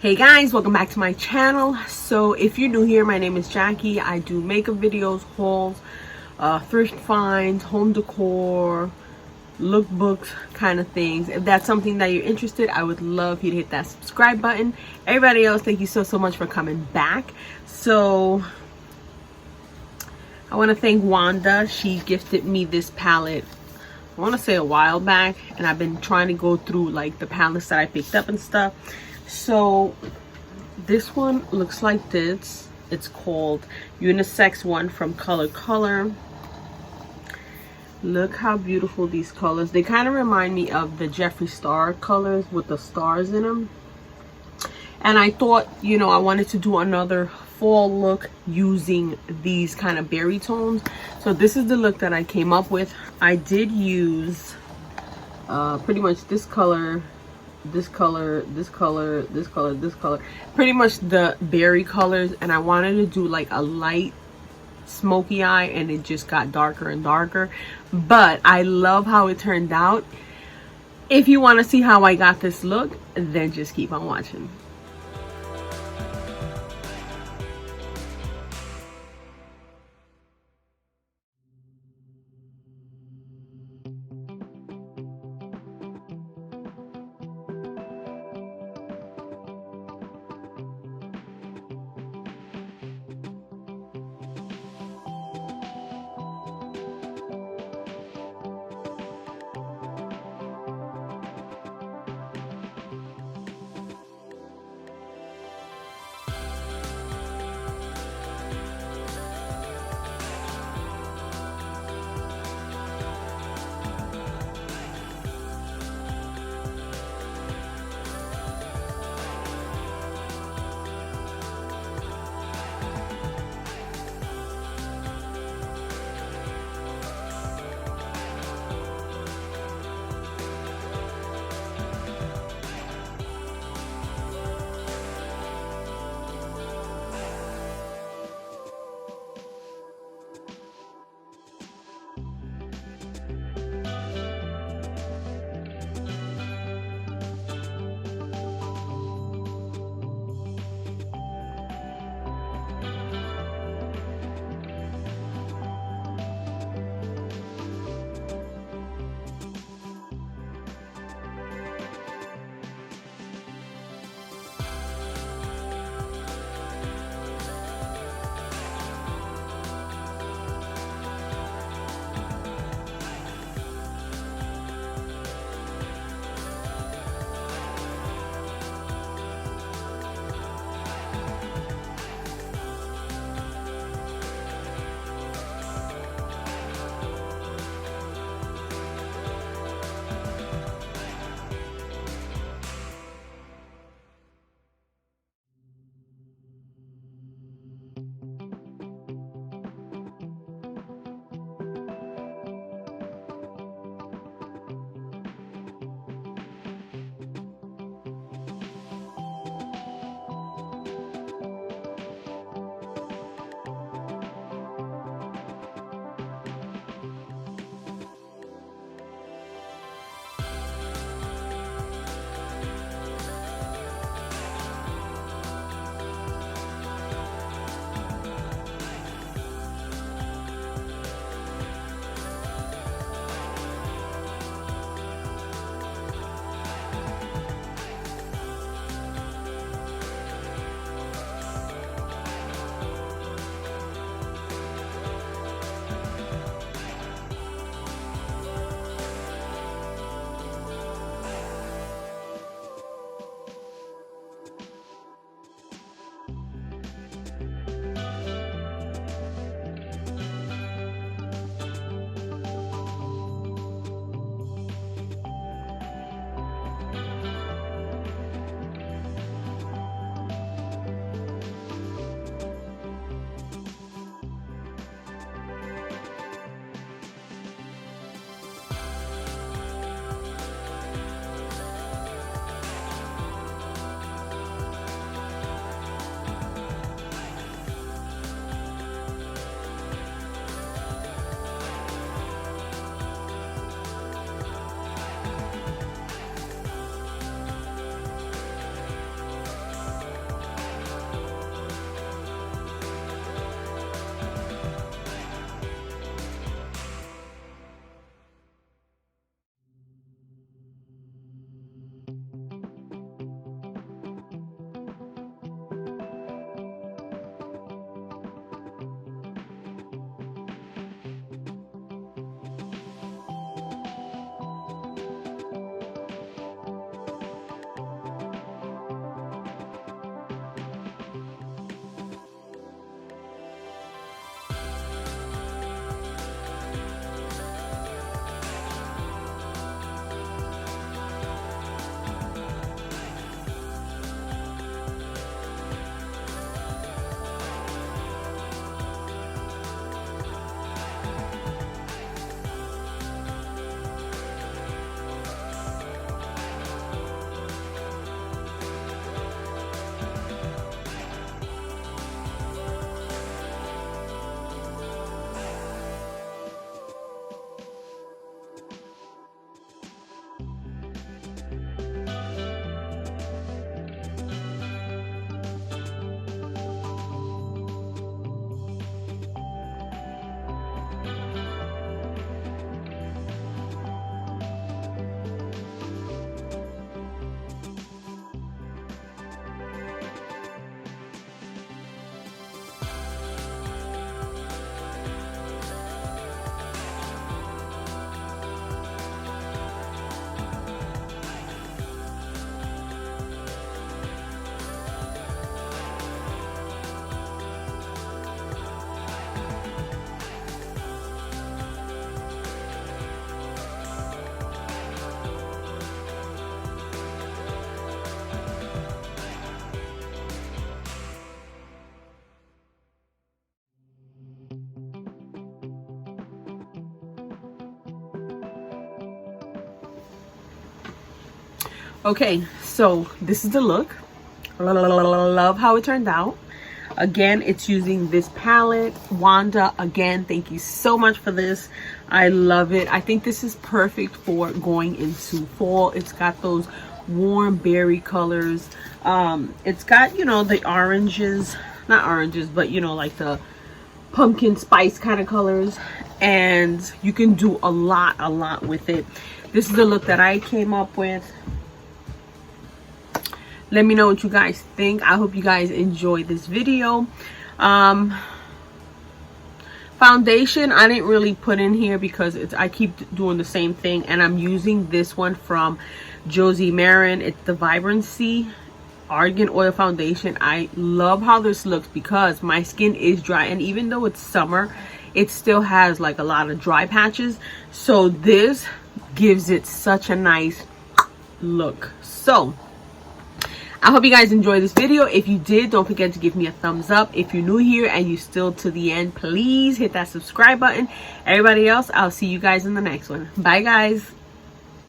Hey guys, welcome back to my channel. So if you're new here, my name is Jackie. I do makeup videos, hauls, thrift finds, home decor, lookbooks kind of things. If that's something that you're interested, I would love you to hit that subscribe button. Everybody else, thank you so much for coming back. So I want to thank Wanda. She gifted me this palette, I want to say a while back, and I've been trying to go through like the palettes that I picked up and stuff. So this one looks like this. It's called Unisex One from Color. Look how beautiful these colors. They kind of remind me of the Jeffree Star colors with the stars in them. And I thought, you know, I wanted to do another fall look using these kind of berry tones. So this is the look that I came up with. I did use pretty much this color, this color, this color, this color, this color, pretty much the berry colors, and I wanted to do like a light smoky eye, and it just got darker and darker, but I love how it turned out. If you want to see how I got this look, then just keep on watching. Okay, so this is the look. Love how it turned out. Again, it's using this palette. Wanda, again, thank you so much for this. I love it. I think this is perfect for going into fall. It's got those warm berry colors. It's got, you know, the oranges, not oranges, but you know, like the pumpkin spice kind of colors, and you can do a lot with it. This is the look that I came up with. Let me know what you guys think. I hope you guys enjoyed this video. Foundation I didn't really put in here because I keep doing the same thing, and I'm using this one from Josie Marin. It's the Vibrancy Argan Oil Foundation. I love how this looks because my skin is dry, and even though it's summer, it still has like a lot of dry patches, so this gives it such a nice look. So I hope you guys enjoyed this video. If you did, don't forget to give me a thumbs up. If you're new here and you're still to the end, please hit that subscribe button. Everybody else, I'll see you guys in the next one. Bye guys.